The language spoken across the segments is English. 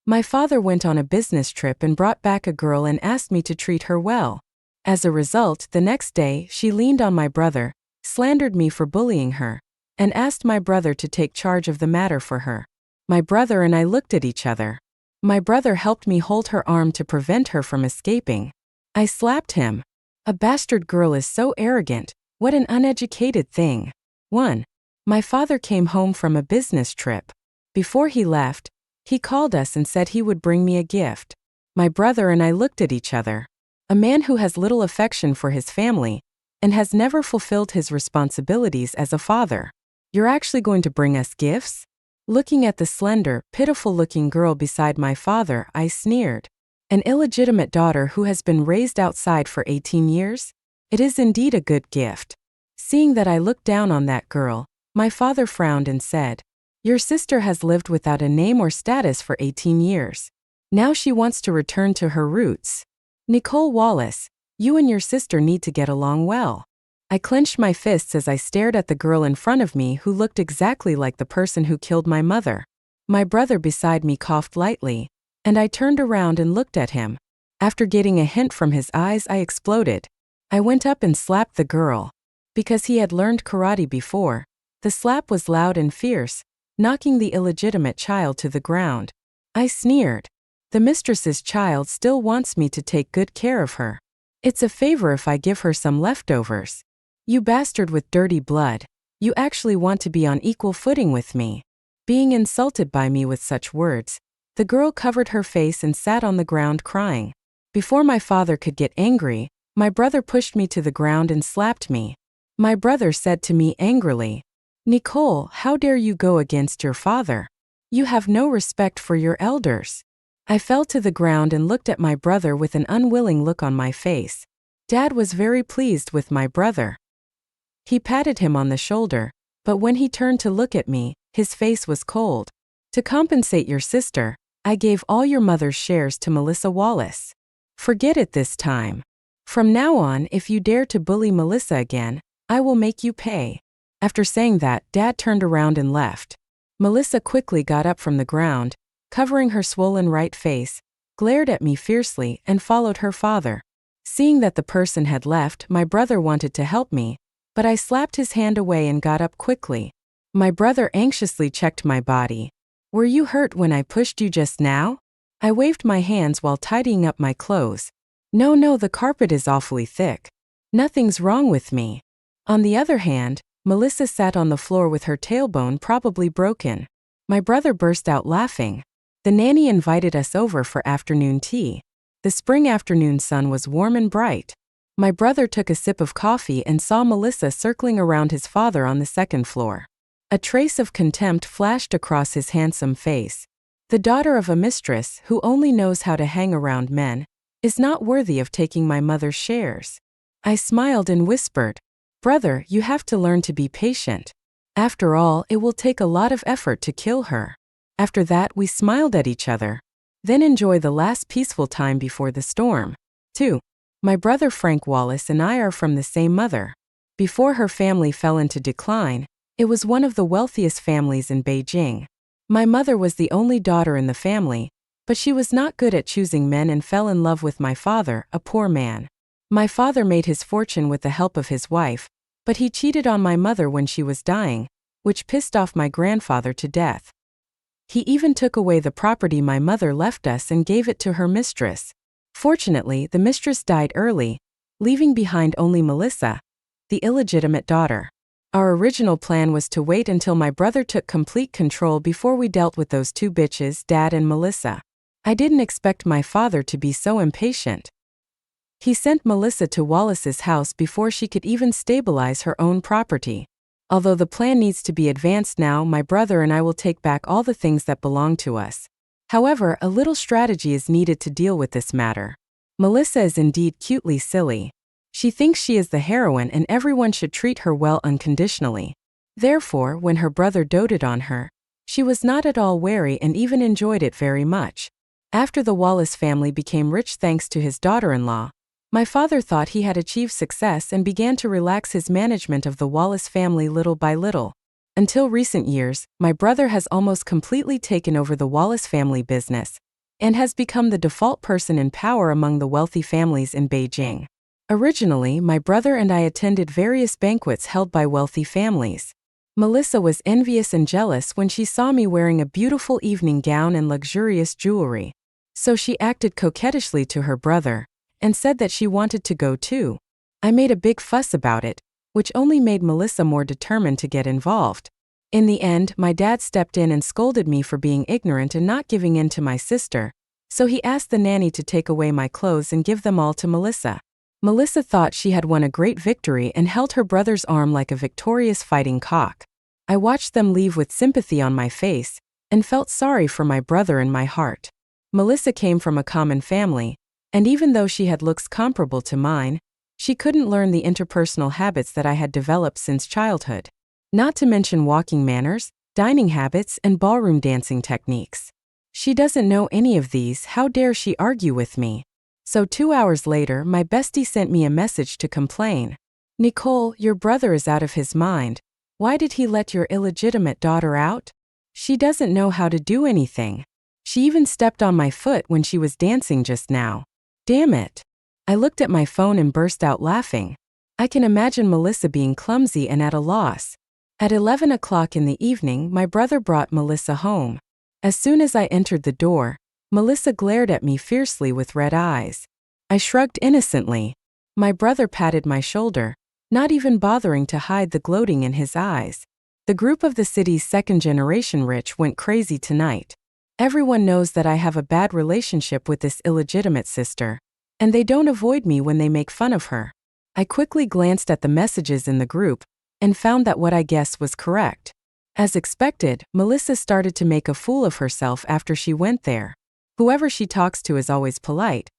My father went on a business trip and brought back a girl and asked me to treat her well. As a result, the next day, she leaned on my brother, slandered me for bullying her, and asked my brother to take charge of the matter for her. My brother and I looked at each other. My brother helped me hold her arm to prevent her from escaping. I slapped him. A bastard girl is so arrogant. What an uneducated thing. 1. My father came home from a business trip. Before he left, he called us and said he would bring me a gift. My brother and I looked at each other. A man who has little affection for his family and has never fulfilled his responsibilities as a father. You're actually going to bring us gifts? Looking at the slender, pitiful-looking girl beside my father, I sneered. An illegitimate daughter who has been raised outside for 18 years? It is indeed a good gift. Seeing that I looked down on that girl, my father frowned and said, "Your sister has lived without a name or status for 18 years. Now she wants to return to her roots. Nicole Wallace, you and your sister need to get along well." I clenched my fists as I stared at the girl in front of me who looked exactly like the person who killed my mother. My brother beside me coughed lightly, and I turned around and looked at him. After getting a hint from his eyes, I exploded. I went up and slapped the girl. Because he had learned karate before, the slap was loud and fierce, knocking the illegitimate child to the ground. I sneered. The mistress's child still wants me to take good care of her. It's a favor if I give her some leftovers. You bastard with dirty blood, you actually want to be on equal footing with me. Being insulted by me with such words, the girl covered her face and sat on the ground crying. Before my father could get angry, my brother pushed me to the ground and slapped me. My brother said to me angrily, "Nicole, how dare you go against your father? You have no respect for your elders." I fell to the ground and looked at my brother with an unwilling look on my face. Dad was very pleased with my brother. He patted him on the shoulder, but when he turned to look at me, his face was cold. "To compensate your sister, I gave all your mother's shares to Melissa Wallace. Forget it this time. From now on, if you dare to bully Melissa again, I will make you pay." After saying that, Dad turned around and left. Melissa quickly got up from the ground, covering her swollen right face, glared at me fiercely, and followed her father. Seeing that the person had left, my brother wanted to help me, but I slapped his hand away and got up quickly. My brother anxiously checked my body. "Were you hurt when I pushed you just now?" I waved my hands while tidying up my clothes. No, the carpet is awfully thick. Nothing's wrong with me." On the other hand, Melissa sat on the floor with her tailbone probably broken. My brother burst out laughing. The nanny invited us over for afternoon tea. The spring afternoon sun was warm and bright. My brother took a sip of coffee and saw Melissa circling around his father on the second floor. A trace of contempt flashed across his handsome face. The daughter of a mistress who only knows how to hang around men is not worthy of taking my mother's shares. I smiled and whispered, "Brother, you have to learn to be patient. After all, it will take a lot of effort to kill her." After that, we smiled at each other. Then enjoy the last peaceful time before the storm. 2. My brother Frank Wallace and I are from the same mother. Before her family fell into decline, it was one of the wealthiest families in Beijing. My mother was the only daughter in the family, but she was not good at choosing men and fell in love with my father, a poor man. My father made his fortune with the help of his wife, but he cheated on my mother when she was dying, which pissed off my grandfather to death. He even took away the property my mother left us and gave it to her mistress. Fortunately, the mistress died early, leaving behind only Melissa, the illegitimate daughter. Our original plan was to wait until my brother took complete control before we dealt with those two bitches, Dad and Melissa. I didn't expect my father to be so impatient. He sent Melissa to Wallace's house before she could even stabilize her own property. Although the plan needs to be advanced now, my brother and I will take back all the things that belong to us. However, a little strategy is needed to deal with this matter. Melissa is indeed cutely silly. She thinks she is the heroine and everyone should treat her well unconditionally. Therefore, when her brother doted on her, she was not at all wary and even enjoyed it very much. After the Wallace family became rich thanks to his daughter-in-law, my father thought he had achieved success and began to relax his management of the Wallace family little by little. Until recent years, my brother has almost completely taken over the Wallace family business, and has become the default person in power among the wealthy families in Beijing. Originally, my brother and I attended various banquets held by wealthy families. Melissa was envious and jealous when she saw me wearing a beautiful evening gown and luxurious jewelry. So she acted coquettishly to her brother and said that she wanted to go too. I made a big fuss about it, which only made Melissa more determined to get involved. In the end, my dad stepped in and scolded me for being ignorant and not giving in to my sister, so he asked the nanny to take away my clothes and give them all to Melissa. Melissa thought she had won a great victory and held her brother's arm like a victorious fighting cock. I watched them leave with sympathy on my face and felt sorry for my brother in my heart. Melissa came from a common family, and even though she had looks comparable to mine, she couldn't learn the interpersonal habits that I had developed since childhood. Not to mention walking manners, dining habits, and ballroom dancing techniques. She doesn't know any of these, how dare she argue with me? So 2 hours later, my bestie sent me a message to complain. Nicole, your brother is out of his mind. Why did he let your illegitimate daughter out? She doesn't know how to do anything. She even stepped on my foot when she was dancing just now. Damn it. I looked at my phone and burst out laughing. I can imagine Melissa being clumsy and at a loss. At 11 o'clock in the evening, my brother brought Melissa home. As soon as I entered the door, Melissa glared at me fiercely with red eyes. I shrugged innocently. My brother patted my shoulder, not even bothering to hide the gloating in his eyes. The group of the city's second-generation rich went crazy tonight. Everyone knows that I have a bad relationship with this illegitimate sister, and they don't avoid me when they make fun of her. I quickly glanced at the messages in the group and found that what I guessed was correct. As expected, Melissa started to make a fool of herself after she went there. Whoever she talks to is always polite,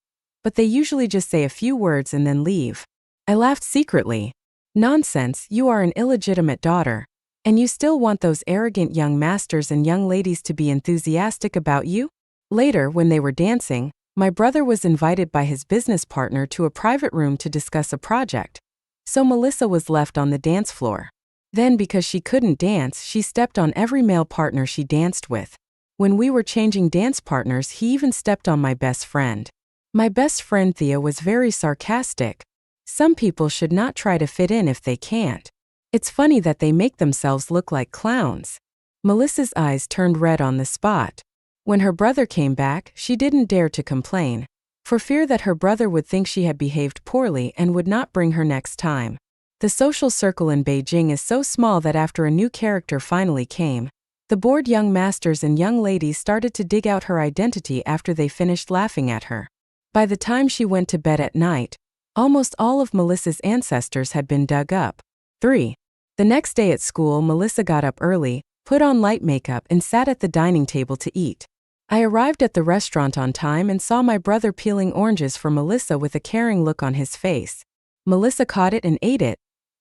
but they usually just say a few words and then leave. I laughed secretly. Nonsense, you are an illegitimate daughter, and you still want those arrogant young masters and young ladies to be enthusiastic about you? Later, when they were dancing, my brother was invited by his business partner to a private room to discuss a project. So Melissa was left on the dance floor. Then, because she couldn't dance, she stepped on every male partner she danced with. When we were changing dance partners, he even stepped on my best friend. My best friend Thea was very sarcastic. Some people should not try to fit in if they can't. It's funny that they make themselves look like clowns. Melissa's eyes turned red on the spot. When her brother came back, she didn't dare to complain, for fear that her brother would think she had behaved poorly and would not bring her next time. The social circle in Beijing is so small that after a new character finally came, the bored young masters and young ladies started to dig out her identity after they finished laughing at her. By the time she went to bed at night, almost all of Melissa's ancestors had been dug up. 3. The next day at school, Melissa got up early, put on light makeup, and sat at the dining table to eat. I arrived at the restaurant on time and saw my brother peeling oranges for Melissa with a caring look on his face. Melissa caught it and ate it.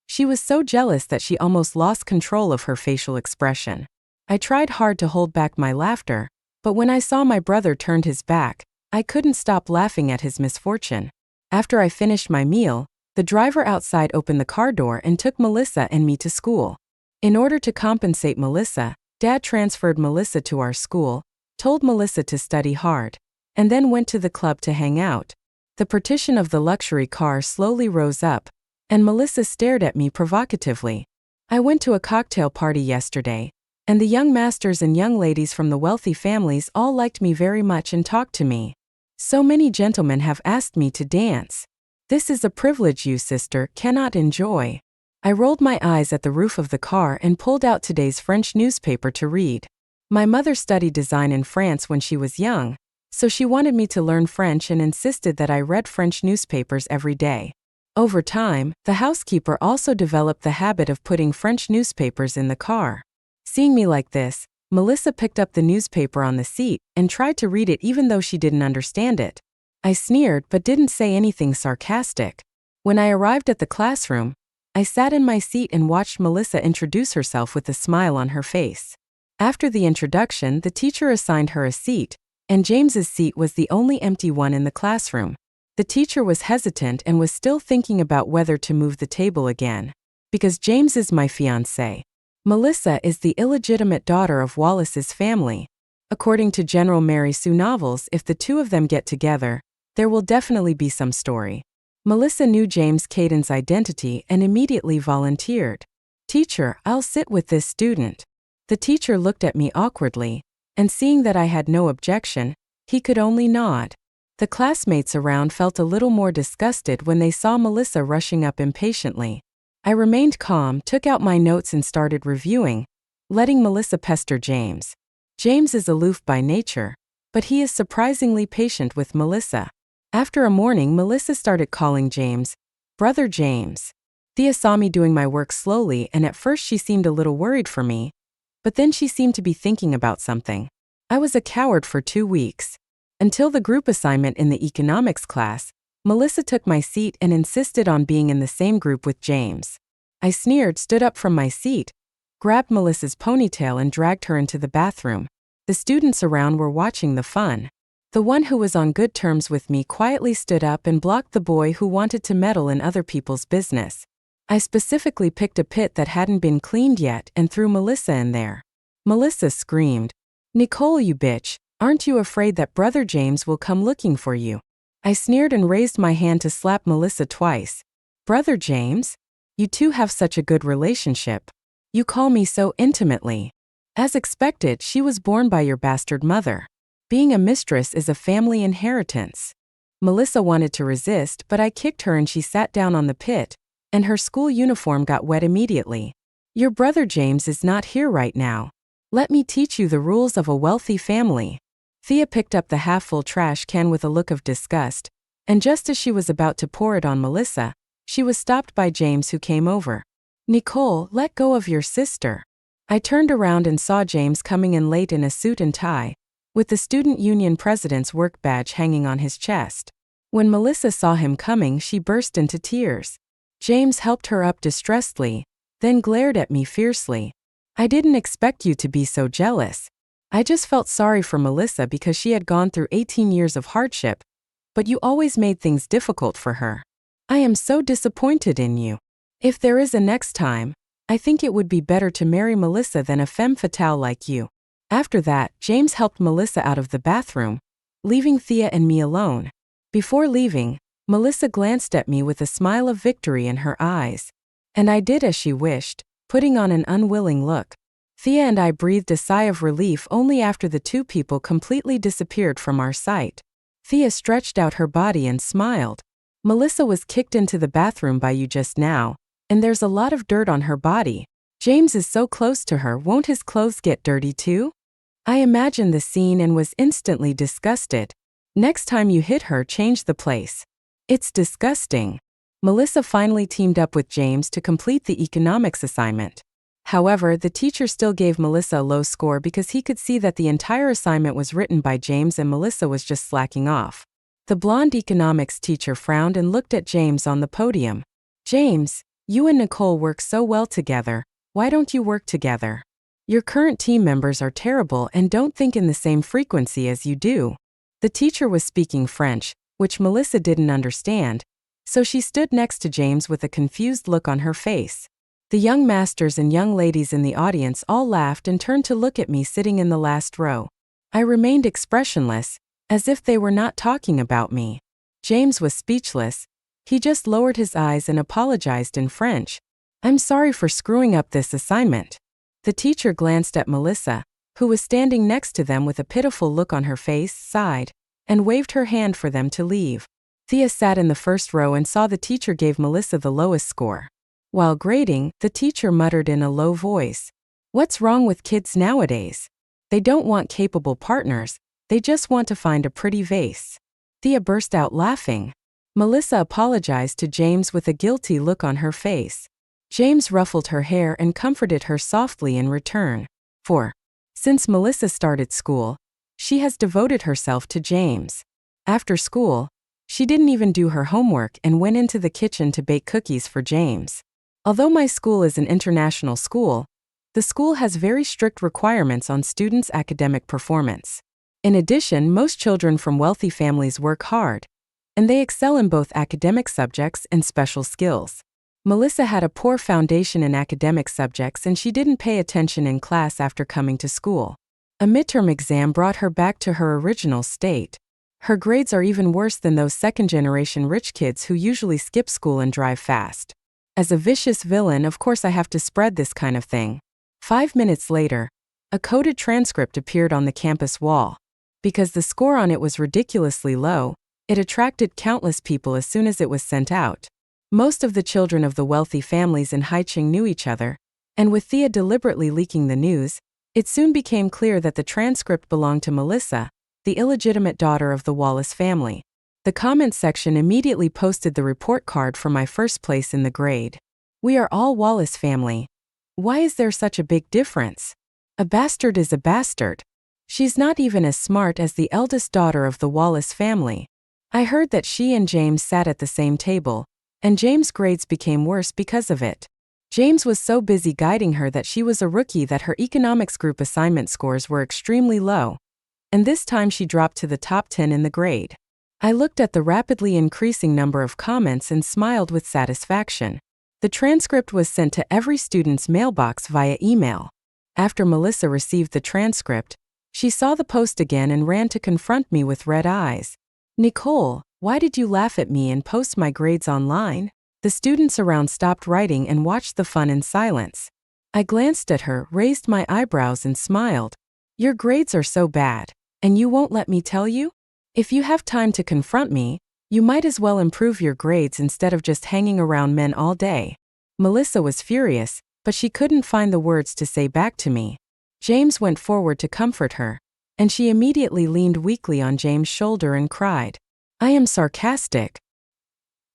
She was so jealous that she almost lost control of her facial expression. I tried hard to hold back my laughter, but when I saw my brother turned his back, I couldn't stop laughing at his misfortune. After I finished my meal, the driver outside opened the car door and took Melissa and me to school. In order to compensate Melissa, Dad transferred Melissa to our school, told Melissa to study hard, and then went to the club to hang out. The partition of the luxury car slowly rose up, and Melissa stared at me provocatively. I went to a cocktail party yesterday, and the young masters and young ladies from the wealthy families all liked me very much and talked to me. So many gentlemen have asked me to dance. This is a privilege you, sister, cannot enjoy. I rolled my eyes at the roof of the car and pulled out today's French newspaper to read. My mother studied design in France when she was young, so she wanted me to learn French and insisted that I read French newspapers every day. Over time, the housekeeper also developed the habit of putting French newspapers in the car. Seeing me like this, Melissa picked up the newspaper on the seat and tried to read it even though she didn't understand it. I sneered but didn't say anything sarcastic. When I arrived at the classroom, I sat in my seat and watched Melissa introduce herself with a smile on her face. After the introduction, the teacher assigned her a seat, and James's seat was the only empty one in the classroom. The teacher was hesitant and was still thinking about whether to move the table again. Because James is my fiancé. Melissa is the illegitimate daughter of Wallace's family. According to General Mary Sue novels, if the two of them get together, there will definitely be some story. Melissa knew James Caden's identity and immediately volunteered. "Teacher, I'll sit with this student." The teacher looked at me awkwardly, and seeing that I had no objection, he could only nod. The classmates around felt a little more disgusted when they saw Melissa rushing up impatiently. I remained calm, took out my notes and started reviewing, letting Melissa pester James. James is aloof by nature, but he is surprisingly patient with Melissa. After a morning, Melissa started calling James, "Brother James." Thea saw me doing my work slowly, and at first she seemed a little worried for me, but then she seemed to be thinking about something. I was a coward for 2 weeks. Until the group assignment in the economics class, Melissa took my seat and insisted on being in the same group with James. I sneered, stood up from my seat, grabbed Melissa's ponytail and dragged her into the bathroom. The students around were watching the fun. The one who was on good terms with me quietly stood up and blocked the boy who wanted to meddle in other people's business. I specifically picked a pit that hadn't been cleaned yet and threw Melissa in there. Melissa screamed, "Nicole, you bitch, aren't you afraid that Brother James will come looking for you?" I sneered and raised my hand to slap Melissa twice. "Brother James? You two have such a good relationship. You call me so intimately." As expected, she was born by your bastard mother. Being a mistress is a family inheritance. Melissa wanted to resist, but I kicked her and she sat down on the pit, and her school uniform got wet immediately. "Your brother James is not here right now. Let me teach you the rules of a wealthy family." Thea picked up the half-full trash can with a look of disgust, and just as she was about to pour it on Melissa, she was stopped by James, who came over. "Nicole, let go of your sister." I turned around and saw James coming in late in a suit and tie, with the student union president's work badge hanging on his chest. When Melissa saw him coming, she burst into tears. James helped her up distressedly, then glared at me fiercely. "I didn't expect you to be so jealous. I just felt sorry for Melissa because she had gone through 18 years of hardship, but you always made things difficult for her. I am so disappointed in you. If there is a next time, I think it would be better to marry Melissa than a femme fatale like you." After that, James helped Melissa out of the bathroom, leaving Thea and me alone. Before leaving, Melissa glanced at me with a smile of victory in her eyes. And I did as she wished, putting on an unwilling look. Thea and I breathed a sigh of relief only after the two people completely disappeared from our sight. Thea stretched out her body and smiled. "Melissa was kicked into the bathroom by you just now, and there's a lot of dirt on her body. James is so close to her, won't his clothes get dirty too?" I imagined the scene and was instantly disgusted. "Next time you hit her, change the place. It's disgusting." Melissa finally teamed up with James to complete the economics assignment. However, the teacher still gave Melissa a low score because he could see that the entire assignment was written by James and Melissa was just slacking off. The blonde economics teacher frowned and looked at James on the podium. "James, you and Nicole work so well together. Why don't you work together? Your current team members are terrible and don't think in the same frequency as you do." The teacher was speaking French, which Melissa didn't understand, so she stood next to James with a confused look on her face. The young masters and young ladies in the audience all laughed and turned to look at me sitting in the last row. I remained expressionless, as if they were not talking about me. James was speechless. He just lowered his eyes and apologized in French. "I'm sorry for screwing up this assignment." The teacher glanced at Melissa, who was standing next to them with a pitiful look on her face, sighed, and waved her hand for them to leave. Thea sat in the first row and saw the teacher gave Melissa the lowest score. While grading, the teacher muttered in a low voice, "What's wrong with kids nowadays? They don't want capable partners, they just want to find a pretty vase." Thea burst out laughing. Melissa apologized to James with a guilty look on her face. James ruffled her hair and comforted her softly in return. Since Melissa started school, she has devoted herself to James. After school, she didn't even do her homework and went into the kitchen to bake cookies for James. Although my school is an international school, the school has very strict requirements on students' academic performance. In addition, most children from wealthy families work hard, and they excel in both academic subjects and special skills. Melissa had a poor foundation in academic subjects and she didn't pay attention in class after coming to school. A midterm exam brought her back to her original state. Her grades are even worse than those second-generation rich kids who usually skip school and drive fast. As a vicious villain, of course I have to spread this kind of thing. 5 minutes later, a coded transcript appeared on the campus wall. Because the score on it was ridiculously low, it attracted countless people as soon as it was sent out. Most of the children of the wealthy families in Haicheng knew each other, and with Thea deliberately leaking the news, it soon became clear that the transcript belonged to Melissa, the illegitimate daughter of the Wallace family. The comment section immediately posted the report card for my first place in the grade. We are all Wallace family. Why is there such a big difference? A bastard is a bastard. She's not even as smart as the eldest daughter of the Wallace family. I heard that she and James sat at the same table, and James' grades became worse because of it. James was so busy guiding her that she was a rookie that her economics group assignment scores were extremely low, and this time she dropped to the top 10 in the grade. I looked at the rapidly increasing number of comments and smiled with satisfaction. The transcript was sent to every student's mailbox via email. After Melissa received the transcript, she saw the post again and ran to confront me with red eyes. "Nicole, why did you laugh at me and post my grades online?" The students around stopped writing and watched the fun in silence. I glanced at her, raised my eyebrows and smiled. "Your grades are so bad, and you won't let me tell you? If you have time to confront me, you might as well improve your grades instead of just hanging around men all day." Melissa was furious, but she couldn't find the words to say back to me. James went forward to comfort her, and she immediately leaned weakly on James' shoulder and cried, "I am sarcastic.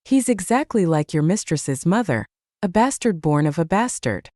He's exactly like your mistress's mother, a bastard born of a bastard."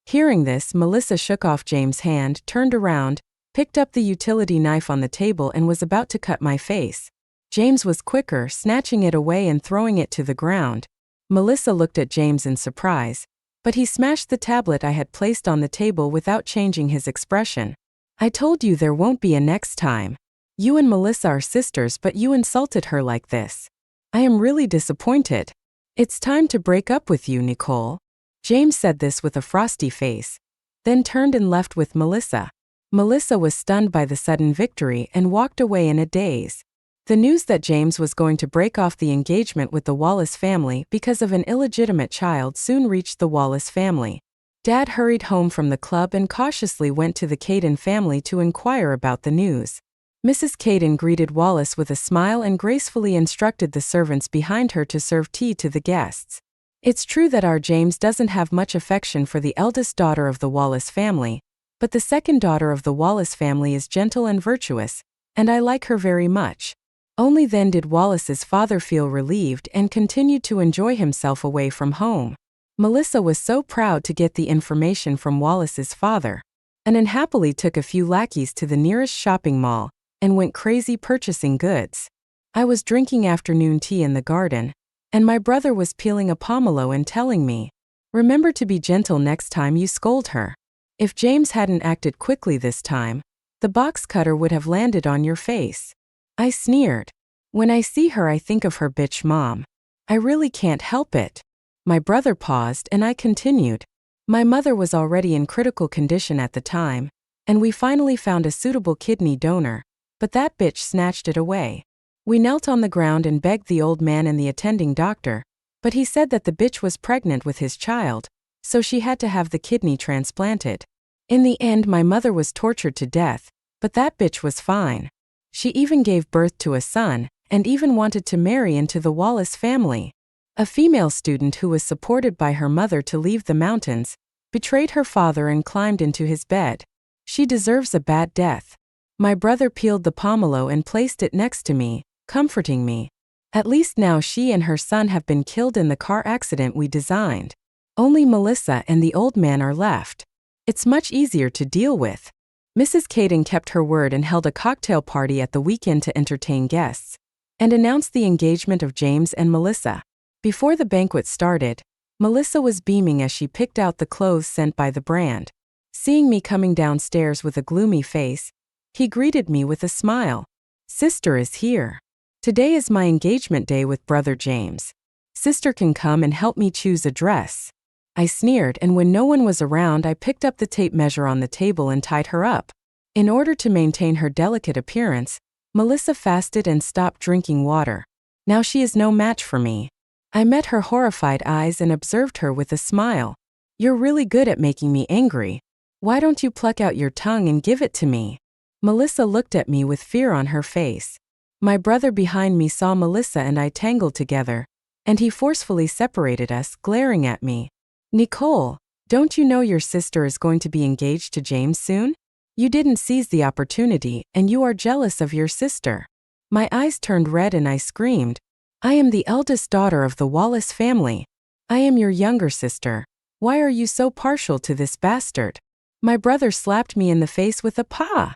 Hearing this, Melissa shook off James' hand, turned around, picked up the utility knife on the table and was about to cut my face. James was quicker, snatching it away and throwing it to the ground. Melissa looked at James in surprise, but he smashed the tablet I had placed on the table without changing his expression. "I told you there won't be a next time. You and Melissa are sisters, but you insulted her like this. I am really disappointed. It's time to break up with you, Nicole." James said this with a frosty face, then turned and left with Melissa. Melissa was stunned by the sudden victory and walked away in a daze. The news that James was going to break off the engagement with the Wallace family because of an illegitimate child soon reached the Wallace family. Dad hurried home from the club and cautiously went to the Caden family to inquire about the news. Mrs. Caden greeted Wallace with a smile and gracefully instructed the servants behind her to serve tea to the guests. "It's true that our James doesn't have much affection for the eldest daughter of the Wallace family, but the second daughter of the Wallace family is gentle and virtuous, and I like her very much." Only then did Wallace's father feel relieved and continued to enjoy himself away from home. Melissa was so proud to get the information from Wallace's father, and unhappily took a few lackeys to the nearest shopping mall and went crazy purchasing goods. I was drinking afternoon tea in the garden, and my brother was peeling a pomelo and telling me, "Remember to be gentle next time you scold her. If James hadn't acted quickly this time, the box cutter would have landed on your face." I sneered. "When I see her I think of her bitch mom. I really can't help it." My brother paused and I continued. "My mother was already in critical condition at the time, and we finally found a suitable kidney donor, but that bitch snatched it away. We knelt on the ground and begged the old man and the attending doctor, but he said that the bitch was pregnant with his child, so she had to have the kidney transplanted. In the end my mother was tortured to death, but that bitch was fine. She even gave birth to a son, and even wanted to marry into the Wallace family. A female student who was supported by her mother to leave the mountains, betrayed her father and climbed into his bed. She deserves a bad death." My brother peeled the pomelo and placed it next to me, comforting me. "At least now she and her son have been killed in the car accident we designed. Only Melissa and the old man are left. It's much easier to deal with." Mrs. Caden kept her word and held a cocktail party at the weekend to entertain guests, and announced the engagement of James and Melissa. Before the banquet started, Melissa was beaming as she picked out the clothes sent by the brand. Seeing me coming downstairs with a gloomy face, he greeted me with a smile. "Sister is here. Today is my engagement day with brother James. Sister can come and help me choose a dress." I sneered, and when no one was around I picked up the tape measure on the table and tied her up. In order to maintain her delicate appearance, Melissa fasted and stopped drinking water. Now she is no match for me. I met her horrified eyes and observed her with a smile. You're really good at making me angry. Why don't you pluck out your tongue and give it to me? Melissa looked at me with fear on her face. My brother behind me saw Melissa and I tangled together, and he forcefully separated us, glaring at me. Nicole, don't you know your sister is going to be engaged to James soon? You didn't seize the opportunity, and you are jealous of your sister. My eyes turned red and I screamed. I am the eldest daughter of the Wallace family. I am your younger sister. Why are you so partial to this bastard? My brother slapped me in the face with a "pa"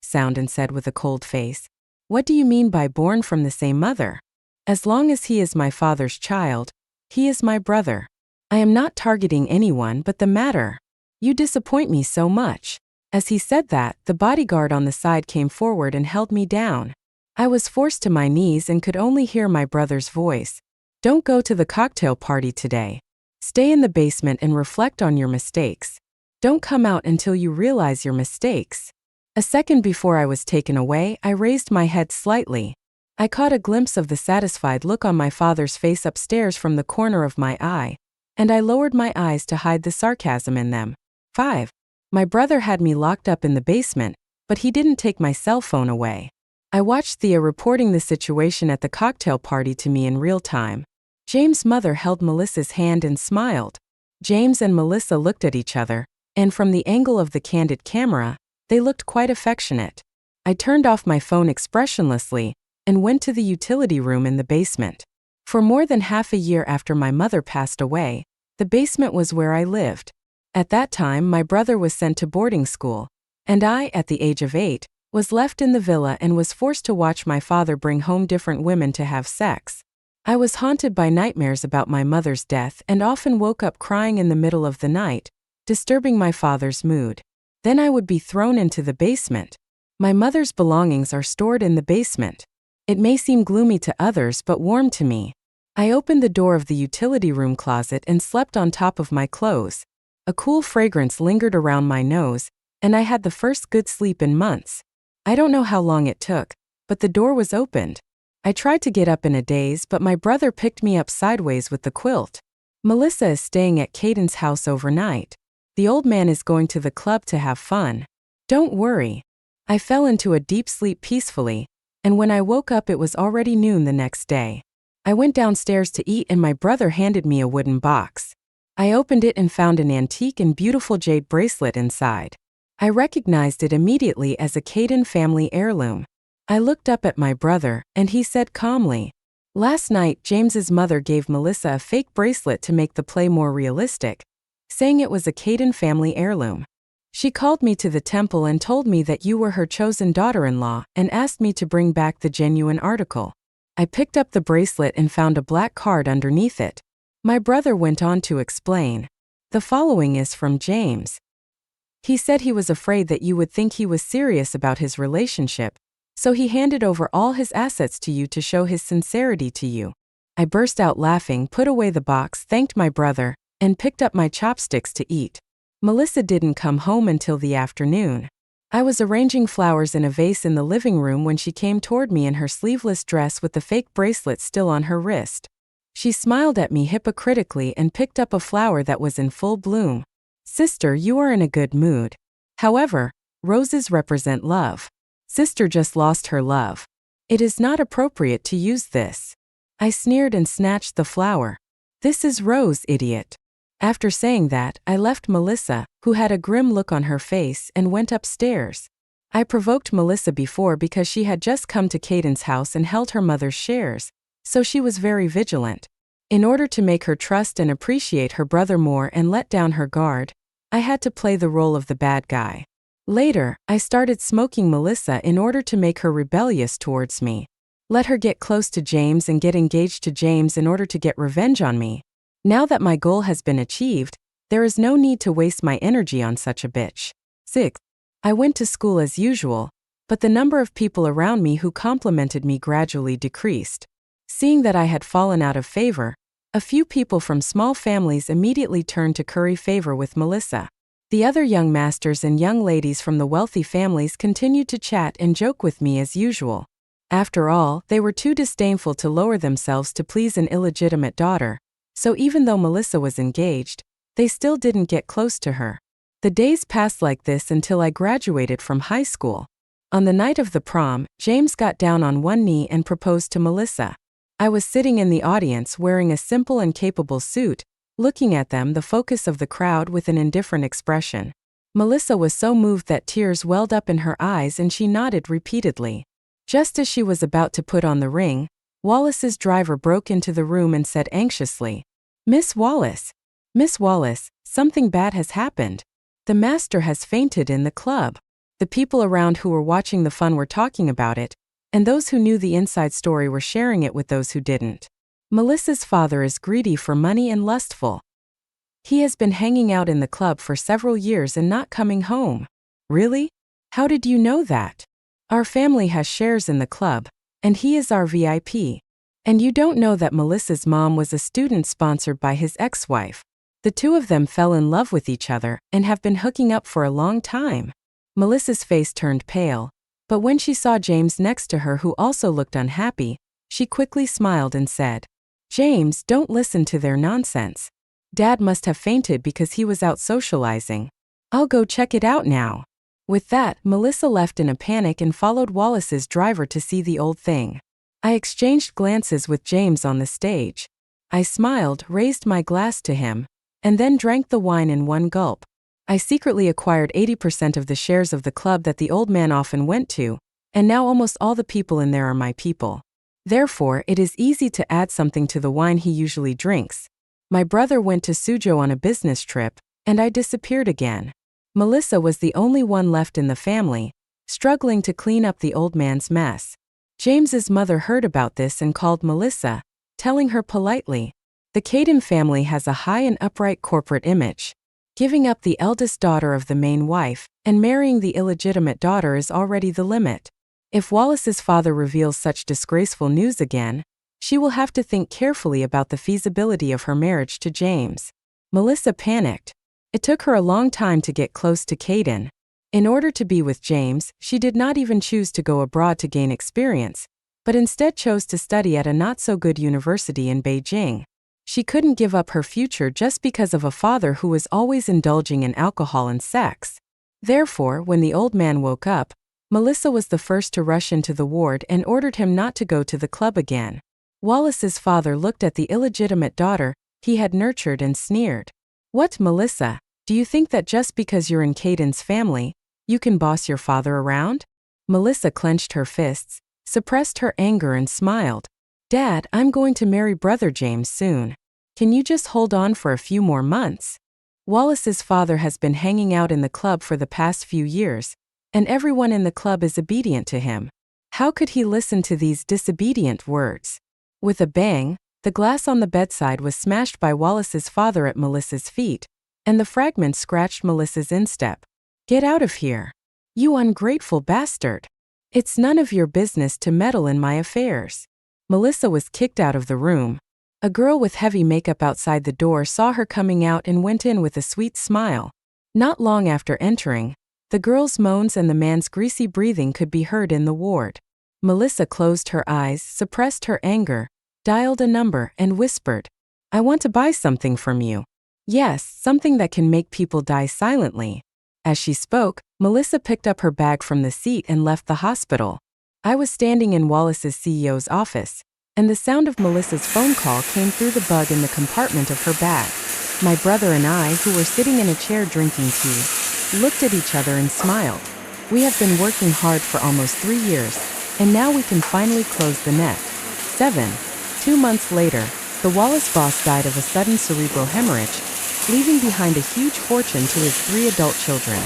sound and said with a cold face, What do you mean by born from the same mother? As long as he is my father's child, he is my brother. I am not targeting anyone but the matter. You disappoint me so much. As he said that, the bodyguard on the side came forward and held me down. I was forced to my knees and could only hear my brother's voice. Don't go to the cocktail party today. Stay in the basement and reflect on your mistakes. Don't come out until you realize your mistakes. A second before I was taken away, I raised my head slightly. I caught a glimpse of the satisfied look on my father's face upstairs from the corner of my eye, and I lowered my eyes to hide the sarcasm in them. 5. My brother had me locked up in the basement, but he didn't take my cell phone away. I watched Thea reporting the situation at the cocktail party to me in real time. James' mother held Melissa's hand and smiled. James and Melissa looked at each other, and from the angle of the candid camera, they looked quite affectionate. I turned off my phone expressionlessly and went to the utility room in the basement. For more than half a year after my mother passed away, the basement was where I lived. At that time, my brother was sent to boarding school, and I, at the age of 8, was left in the villa and was forced to watch my father bring home different women to have sex. I was haunted by nightmares about my mother's death and often woke up crying in the middle of the night, disturbing my father's mood. Then I would be thrown into the basement. My mother's belongings are stored in the basement. It may seem gloomy to others but warm to me. I opened the door of the utility room closet and slept on top of my clothes. A cool fragrance lingered around my nose, and I had the first good sleep in months. I don't know how long it took, but the door was opened. I tried to get up in a daze, but my brother picked me up sideways with the quilt. Melissa is staying at Caden's house overnight. The old man is going to the club to have fun. Don't worry. I fell into a deep sleep peacefully, and when I woke up it was already noon the next day. I went downstairs to eat and my brother handed me a wooden box. I opened it and found an antique and beautiful jade bracelet inside. I recognized it immediately as a Caden family heirloom. I looked up at my brother, and he said calmly, Last night James's mother gave Melissa a fake bracelet to make the play more realistic, saying it was a Caden family heirloom. She called me to the temple and told me that you were her chosen daughter-in-law and asked me to bring back the genuine article. I picked up the bracelet and found a black card underneath it. My brother went on to explain. The following is from James. He said he was afraid that you would think he was serious about his relationship, so he handed over all his assets to you to show his sincerity to you. I burst out laughing, put away the box, thanked my brother, and picked up my chopsticks to eat. Melissa didn't come home until the afternoon. I was arranging flowers in a vase in the living room when she came toward me in her sleeveless dress with the fake bracelet still on her wrist. She smiled at me hypocritically and picked up a flower that was in full bloom. Sister, you are in a good mood. However, roses represent love. Sister just lost her love. It is not appropriate to use this. I sneered and snatched the flower. This is rose, idiot. After saying that, I left Melissa, who had a grim look on her face, and went upstairs. I provoked Melissa before because she had just come to Caden's house and held her mother's shares, so she was very vigilant. In order to make her trust and appreciate her brother more and let down her guard, I had to play the role of the bad guy. Later, I started smoking Melissa in order to make her rebellious towards me. Let her get close to James and get engaged to James in order to get revenge on me. Now that my goal has been achieved, there is no need to waste my energy on such a bitch. 6. I went to school as usual, but the number of people around me who complimented me gradually decreased. Seeing that I had fallen out of favor, a few people from small families immediately turned to curry favor with Melissa. The other young masters and young ladies from the wealthy families continued to chat and joke with me as usual. After all, they were too disdainful to lower themselves to please an illegitimate daughter, so even though Melissa was engaged, they still didn't get close to her. The days passed like this until I graduated from high school. On the night of the prom, James got down on one knee and proposed to Melissa. I was sitting in the audience wearing a simple and capable suit, looking at them, the focus of the crowd, with an indifferent expression. Melissa was so moved that tears welled up in her eyes and she nodded repeatedly. Just as she was about to put on the ring, Wallace's driver broke into the room and said anxiously, Miss Wallace, something bad has happened. The master has fainted in the club." The people around who were watching the fun were talking about it, and those who knew the inside story were sharing it with those who didn't. Melissa's father is greedy for money and lustful. He has been hanging out in the club for several years and not coming home. Really? How did you know that? Our family has shares in the club, and he is our VIP. And you don't know that Melissa's mom was a student sponsored by his ex-wife. The two of them fell in love with each other and have been hooking up for a long time. Melissa's face turned pale, but when she saw James next to her, who also looked unhappy, she quickly smiled and said, "James, don't listen to their nonsense. Dad must have fainted because he was out socializing. I'll go check it out now." With that, Melissa left in a panic and followed Wallace's driver to see the old thing. I exchanged glances with James on the stage. I smiled, raised my glass to him, and then drank the wine in one gulp. I secretly acquired 80% of the shares of the club that the old man often went to, and now almost all the people in there are my people. Therefore, it is easy to add something to the wine he usually drinks. My brother went to Suzhou on a business trip, and I disappeared again. Melissa was the only one left in the family, struggling to clean up the old man's mess. James's mother heard about this and called Melissa, telling her politely, "The Caden family has a high and upright corporate image. Giving up the eldest daughter of the main wife and marrying the illegitimate daughter is already the limit. If Wallace's father reveals such disgraceful news again, she will have to think carefully about the feasibility of her marriage to James." Melissa panicked. It took her a long time to get close to Caden. In order to be with James, she did not even choose to go abroad to gain experience, but instead chose to study at a not-so-good university in Beijing. She couldn't give up her future just because of a father who was always indulging in alcohol and sex. Therefore, when the old man woke up, Melissa was the first to rush into the ward and ordered him not to go to the club again. Wallace's father looked at the illegitimate daughter he had nurtured and sneered. "What, Melissa? Do you think that just because you're in Caden's family, you can boss your father around?" Melissa clenched her fists, suppressed her anger and smiled. "Dad, I'm going to marry brother James soon. Can you just hold on for a few more months?" Wallace's father has been hanging out in the club for the past few years, and everyone in the club is obedient to him. How could he listen to these disobedient words? With a bang, the glass on the bedside was smashed by Wallace's father at Melissa's feet, and the fragments scratched Melissa's instep. "Get out of here. You ungrateful bastard. It's none of your business to meddle in my affairs." Melissa was kicked out of the room. A girl with heavy makeup outside the door saw her coming out and went in with a sweet smile. Not long after entering, the girl's moans and the man's greasy breathing could be heard in the ward. Melissa closed her eyes, suppressed her anger, dialed a number, and whispered, "I want to buy something from you. Yes, something that can make people die silently." As she spoke, Melissa picked up her bag from the seat and left the hospital. I was standing in Wallace's CEO's office, and the sound of Melissa's phone call came through the bug in the compartment of her bag. My brother and I, who were sitting in a chair drinking tea, looked at each other and smiled. We have been working hard for almost 3 years, and now we can finally close the net. 2 months later, the Wallace boss died of a sudden cerebral hemorrhage, leaving behind a huge fortune to his 3 adult children.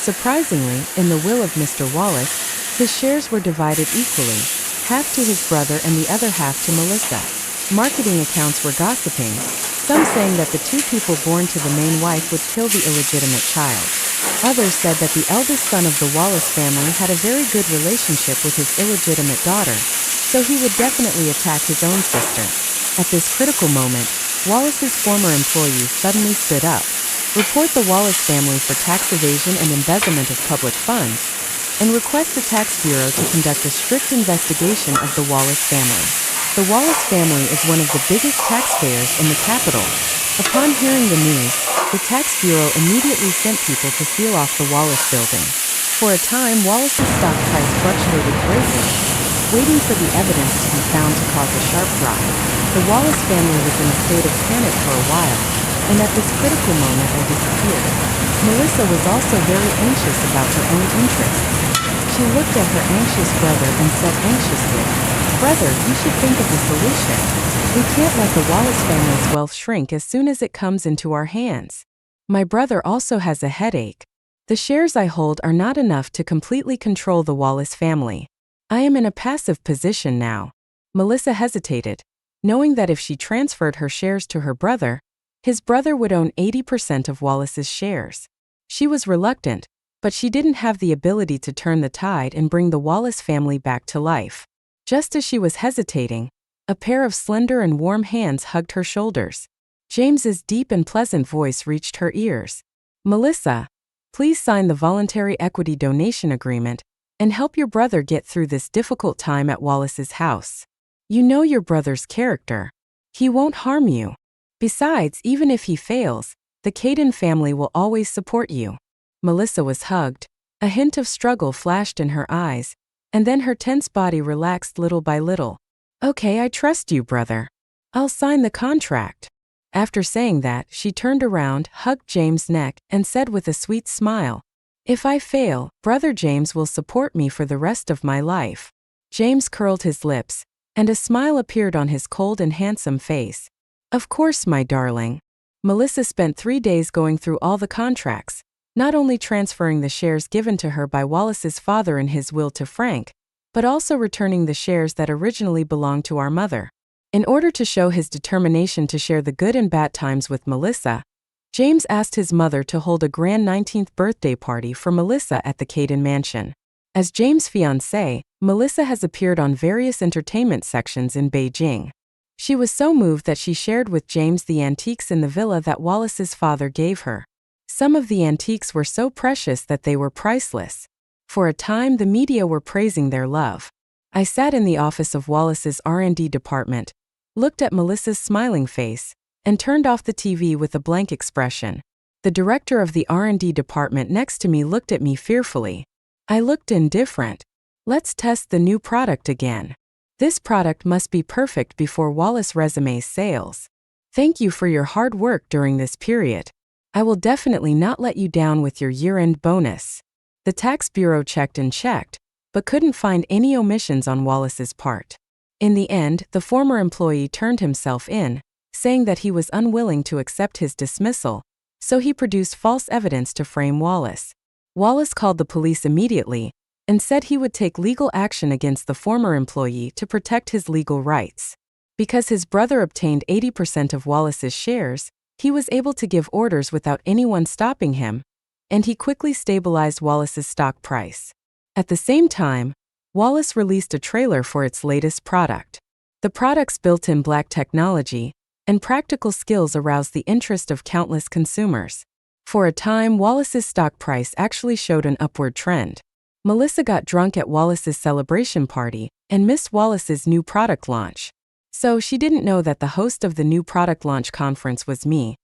Surprisingly, in the will of Mr. Wallace, his shares were divided equally, half to his brother and the other half to Melissa. Marketing accounts were gossiping, some saying that the 2 people born to the main wife would kill the illegitimate child. Others said that the eldest son of the Wallace family had a very good relationship with his illegitimate daughter, so he would definitely attack his own sister. At this critical moment, Wallace's former employee suddenly stood up. report the Wallace family for tax evasion and embezzlement of public funds, and request the Tax Bureau to conduct a strict investigation of the Wallace family. The Wallace family is one of the biggest taxpayers in the capital. Upon hearing the news, the Tax Bureau immediately sent people to seal off the Wallace building. For a time, Wallace's stock price fluctuated greatly, waiting for the evidence to be found to cause a sharp drop. The Wallace family was in a state of panic for a while, and at this critical moment I disappeared. Melissa was also very anxious about her own interests. She looked at her anxious brother and said anxiously, "Brother, you should think of a solution. We can't let the Wallace family's wealth shrink as soon as it comes into our hands. My brother also has a headache. The shares I hold are not enough to completely control the Wallace family. I am in a passive position now." Melissa hesitated, knowing that if she transferred her shares to her brother, his brother would own 80% of Wallace's shares. She was reluctant, but she didn't have the ability to turn the tide and bring the Wallace family back to life. Just as she was hesitating, a pair of slender and warm hands hugged her shoulders. James's deep and pleasant voice reached her ears. "Melissa, please sign the voluntary equity donation agreement and help your brother get through this difficult time at Wallace's house. You know your brother's character. He won't harm you. Besides, even if he fails, the Caden family will always support you." Melissa was hugged. A hint of struggle flashed in her eyes, and then her tense body relaxed little by little. "Okay, I trust you, brother. I'll sign the contract." After saying that, she turned around, hugged James' neck, and said with a sweet smile, "If I fail, Brother James will support me for the rest of my life." James curled his lips, and a smile appeared on his cold and handsome face. "Of course, my darling." Melissa spent 3 days going through all the contracts, not only transferring the shares given to her by Wallace's father in his will to Frank, but also returning the shares that originally belonged to our mother. In order to show his determination to share the good and bad times with Melissa, James asked his mother to hold a grand 19th birthday party for Melissa at the Caden mansion. As James' fiancée, Melissa has appeared on various entertainment sections in Beijing. She was so moved that she shared with James the antiques in the villa that Wallace's father gave her. Some of the antiques were so precious that they were priceless. For a time, the media were praising their love. I sat in the office of Wallace's R&D department, looked at Melissa's smiling face, and turned off the TV with a blank expression. The director of the R&D department next to me looked at me fearfully. I looked indifferent. "Let's test the new product again. This product must be perfect before Wallace resumes sales. Thank you for your hard work during this period. I will definitely not let you down with your year-end bonus." The Tax Bureau checked and checked, but couldn't find any omissions on Wallace's part. In the end, the former employee turned himself in, saying that he was unwilling to accept his dismissal, so he produced false evidence to frame Wallace. Wallace called the police immediately and said he would take legal action against the former employee to protect his legal rights. Because his brother obtained 80% of Wallace's shares, he was able to give orders without anyone stopping him, and he quickly stabilized Wallace's stock price. At the same time, Wallace released a trailer for its latest product. The product's built-in black technology and practical skills aroused the interest of countless consumers. For a time, Wallace's stock price actually showed an upward trend. Melissa got drunk at Wallace's celebration party and missed Wallace's new product launch. So she didn't know that the host of the new product launch conference was me,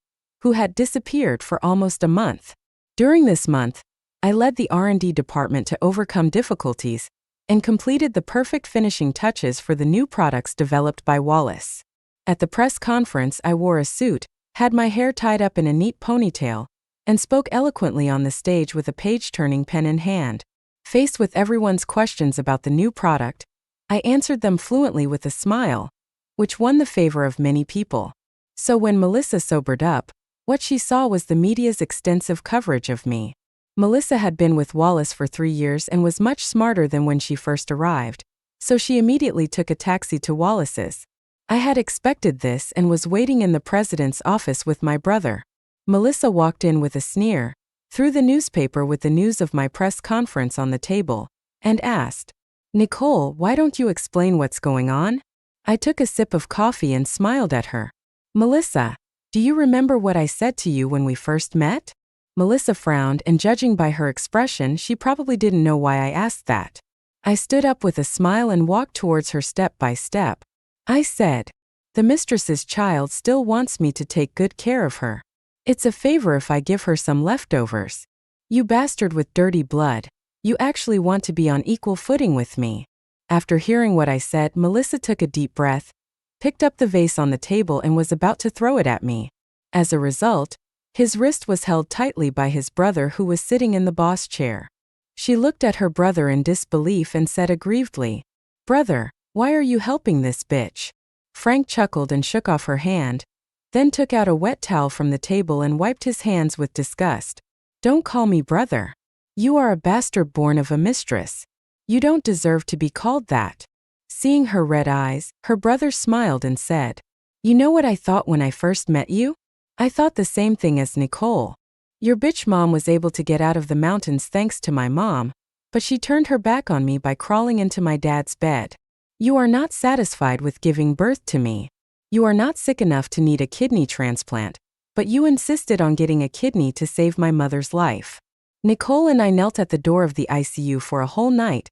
who had disappeared for almost a month. During this month, I led the R&D department to overcome difficulties and completed the perfect finishing touches for the new products developed by Wallace. At the press conference, I wore a suit, had my hair tied up in a neat ponytail, and spoke eloquently on the stage with a page-turning pen in hand. Faced with everyone's questions about the new product, I answered them fluently with a smile, which won the favor of many people. So when Melissa sobered up, what she saw was the media's extensive coverage of me. Melissa had been with Wallace for 3 years and was much smarter than when she first arrived, so she immediately took a taxi to Wallace's. I had expected this and was waiting in the president's office with my brother. Melissa walked in with a sneer, threw the newspaper with the news of my press conference on the table, and asked, "Nicole, why don't you explain what's going on?" I took a sip of coffee and smiled at her. "Melissa, Do you remember what I said to you when we first met? Melissa frowned, and judging by her expression, she probably didn't know why I asked that. I stood up with a smile and walked towards her step by step. I said, "The mistress's child still wants me to take good care of her. It's a favor if I give her some leftovers. You bastard with dirty blood, you actually want to be on equal footing with me." After hearing what I said, Melissa took a deep breath, picked up the vase on the table and was about to throw it at me. As a result, his wrist was held tightly by his brother who was sitting in the boss chair. She looked at her brother in disbelief and said aggrievedly, "Brother, why are you helping this bitch?" Frank chuckled and shook off her hand, then took out a wet towel from the table and wiped his hands with disgust. "Don't call me brother. You are a bastard born of a mistress. You don't deserve to be called that." Seeing her red eyes, her brother smiled and said, "You know what I thought when I first met you? I thought the same thing as Nicole. Your bitch mom was able to get out of the mountains thanks to my mom, but she turned her back on me by crawling into my dad's bed. You are not satisfied with giving birth to me. You are not sick enough to need a kidney transplant, but you insisted on getting a kidney to save my mother's life. Nicole and I knelt at the door of the ICU for a whole night,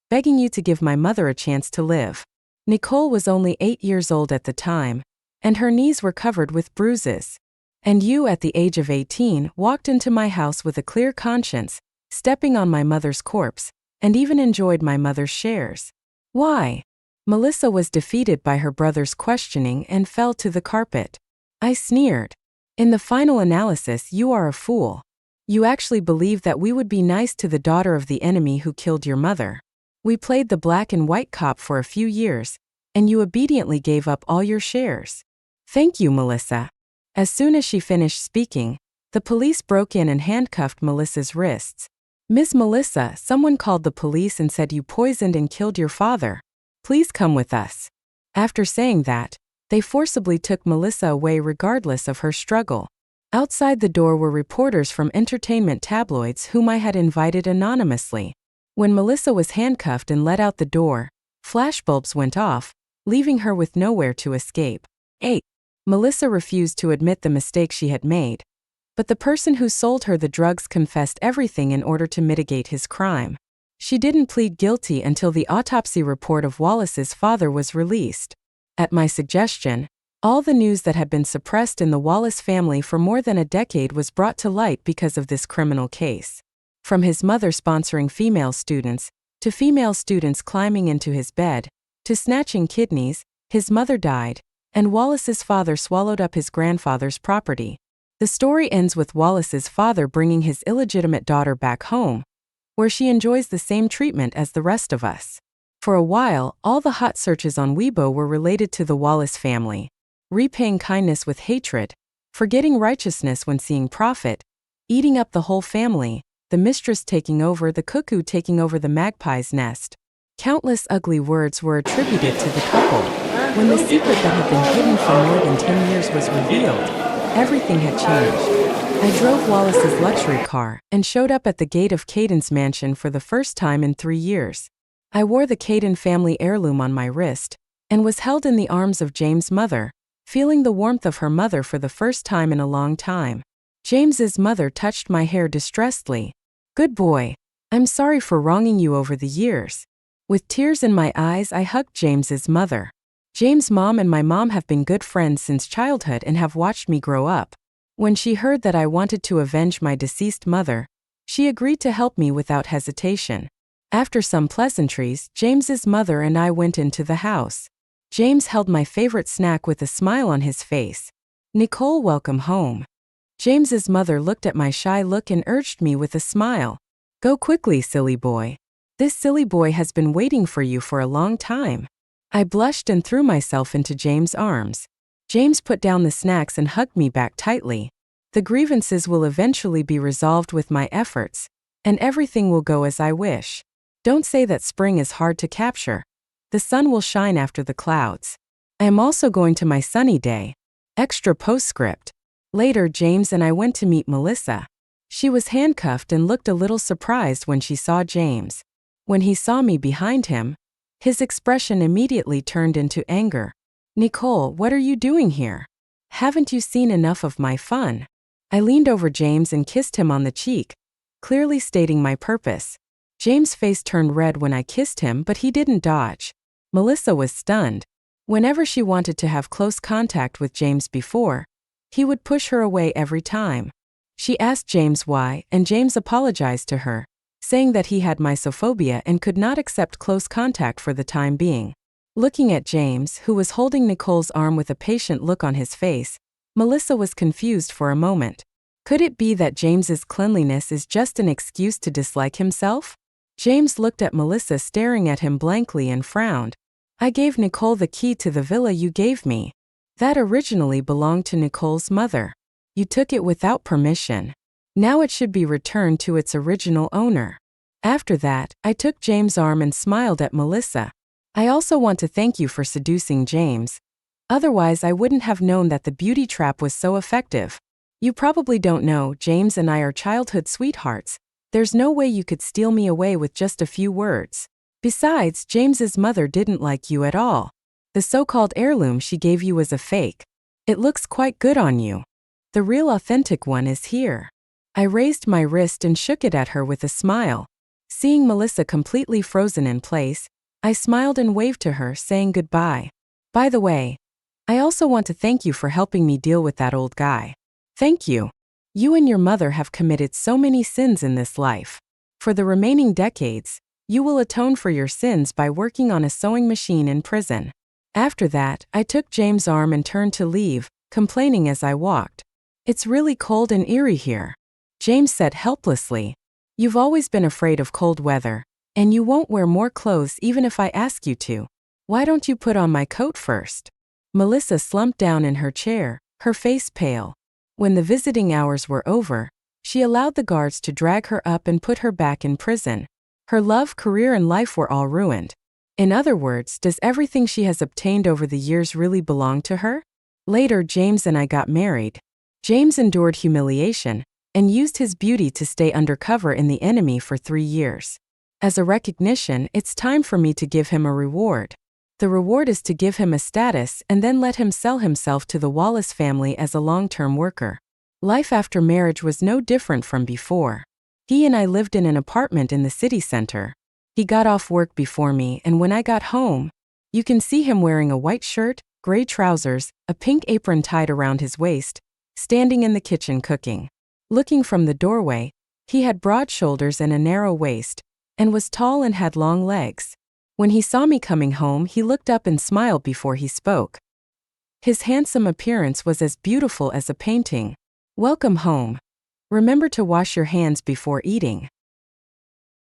begging you to give my mother a chance to live. Nicole was only 8 years old at the time, and her knees were covered with bruises. And you, at the age of 18, walked into my house with a clear conscience, stepping on my mother's corpse, and even enjoyed my mother's shares. Why?" Melissa was defeated by her brother's questioning and fell to the carpet. I sneered. "In the final analysis, you are a fool. You actually believe that we would be nice to the daughter of the enemy who killed your mother. We played the black and white cop for a few years, and you obediently gave up all your shares." "Thank you, Melissa." As soon as she finished speaking, the police broke in and handcuffed Melissa's wrists. "Miss Melissa, someone called the police and said you poisoned and killed your father. Please come with us." After saying that, they forcibly took Melissa away regardless of her struggle. Outside the door were reporters from entertainment tabloids whom I had invited anonymously. When Melissa was handcuffed and let out the door, flashbulbs went off, leaving her with nowhere to escape. 8. Melissa refused to admit the mistake she had made, but the person who sold her the drugs confessed everything in order to mitigate his crime. She didn't plead guilty until the autopsy report of Wallace's father was released. At my suggestion, all the news that had been suppressed in the Wallace family for more than a decade was brought to light because of this criminal case. From his mother sponsoring female students, to female students climbing into his bed, to snatching kidneys, his mother died, and Wallace's father swallowed up his grandfather's property. The story ends with Wallace's father bringing his illegitimate daughter back home, where she enjoys the same treatment as the rest of us. For a while, all the hot searches on Weibo were related to the Wallace family, repaying kindness with hatred, forgetting righteousness when seeing profit, eating up the whole family, the mistress taking over, the cuckoo taking over the magpie's nest. Countless ugly words were attributed to the couple. When the secret that had been hidden for more than 10 years was revealed, everything had changed. I drove Wallace's luxury car and showed up at the gate of Caden's mansion for the first time in 3 years. I wore the Caden family heirloom on my wrist and was held in the arms of James' mother, feeling the warmth of her mother for the first time in a long time. James's mother touched my hair distressedly. "Good boy. I'm sorry for wronging you over the years." With tears in my eyes, I hugged James's mother. James' mom and my mom have been good friends since childhood and have watched me grow up. When she heard that I wanted to avenge my deceased mother, she agreed to help me without hesitation. After some pleasantries, James's mother and I went into the house. James held my favorite snack with a smile on his face. "Nicole, welcome home." James's mother looked at my shy look and urged me with a smile. "Go quickly, silly boy. This silly boy has been waiting for you for a long time." I blushed and threw myself into James' arms. James put down the snacks and hugged me back tightly. "The grievances will eventually be resolved with my efforts, and everything will go as I wish. Don't say that spring is hard to capture. The sun will shine after the clouds. I am also going to my sunny day." Extra postscript. Later, James and I went to meet Melissa. She was handcuffed and looked a little surprised when she saw James. When he saw me behind him, his expression immediately turned into anger. "Nicole, what are you doing here?" Haven't you seen enough of my fun? I leaned over James and kissed him on the cheek, clearly stating my purpose. James' face turned red when I kissed him, but he didn't dodge. Melissa was stunned. Whenever she wanted to have close contact with James before, he would push her away every time. She asked James why, and James apologized to her, saying that he had mysophobia and could not accept close contact for the time being. Looking at James, who was holding Nicole's arm with a patient look on his face, Melissa was confused for a moment. Could it be that James's cleanliness is just an excuse to dislike himself? James looked at Melissa staring at him blankly and frowned. I gave Nicole the key to the villa you gave me. That originally belonged to Nicole's mother. You took it without permission. Now it should be returned to its original owner. After that, I took James' arm and smiled at Melissa. I also want to thank you for seducing James. Otherwise, I wouldn't have known that the beauty trap was so effective. You probably don't know, James and I are childhood sweethearts. There's no way you could steal me away with just a few words. Besides, James's mother didn't like you at all. The so-called heirloom she gave you was a fake. It looks quite good on you. The real authentic one is here. I raised my wrist and shook it at her with a smile. Seeing Melissa completely frozen in place, I smiled and waved to her, saying goodbye. By the way, I also want to thank you for helping me deal with that old guy. Thank you. You and your mother have committed so many sins in this life. For the remaining decades, you will atone for your sins by working on a sewing machine in prison. After that, I took James' arm and turned to leave, complaining as I walked. It's really cold and eerie here. James said helplessly. You've always been afraid of cold weather, and you won't wear more clothes even if I ask you to. Why don't you put on my coat first? Melissa slumped down in her chair, her face pale. When the visiting hours were over, she allowed the guards to drag her up and put her back in prison. Her love, career, and life were all ruined. In other words, does everything she has obtained over the years really belong to her? Later, James and I got married. James endured humiliation and used his beauty to stay undercover in the enemy for 3 years. As a recognition, it's time for me to give him a reward. The reward is to give him a status and then let him sell himself to the Wallace family as a long-term worker. Life after marriage was no different from before. He and I lived in an apartment in the city center. He got off work before me, and when I got home, you can see him wearing a white shirt, gray trousers, a pink apron tied around his waist, standing in the kitchen cooking. Looking from the doorway, he had broad shoulders and a narrow waist, and was tall and had long legs. When he saw me coming home, he looked up and smiled before he spoke. His handsome appearance was as beautiful as a painting. Welcome home. Remember to wash your hands before eating.